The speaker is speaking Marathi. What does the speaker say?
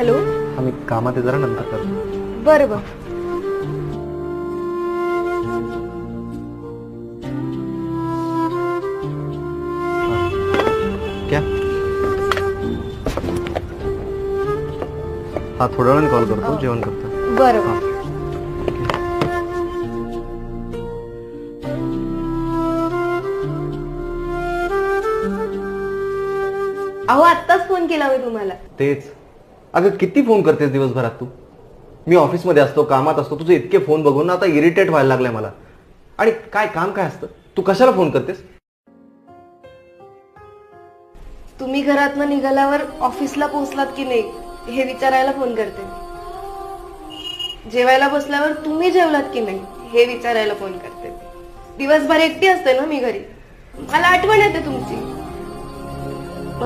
हॅलो. हा मी कामात आहे, जरा नंतर करतो. बरं बरं. क्या? हा थोड्या वेळाने कॉल करतो, जेवण करतो. बरं हा. बरं. अहो आत्ताच फोन केला मी तुम्हाला. तेच. अगं किती फोन करतेस दिवसभरात तू? मी ऑफिसमध्ये असतो, कामात असतो, तुझे इतके फोन बघून ना आता इरिटेट व्हायला लागलाय मला. आणि काय काम काय असतं? तू कशाला फोन करतेस? तुम्ही घरातनं निघाल्यावर ऑफिसला पोहोचलात की नाही हे विचारायला फोन करते. जेवायला बसल्यावर तुम्ही जेवलात की नाही हे विचारायला फोन करते. दिवसभर एकटी असते ना मी घरी, मला आठवण येते तुमची.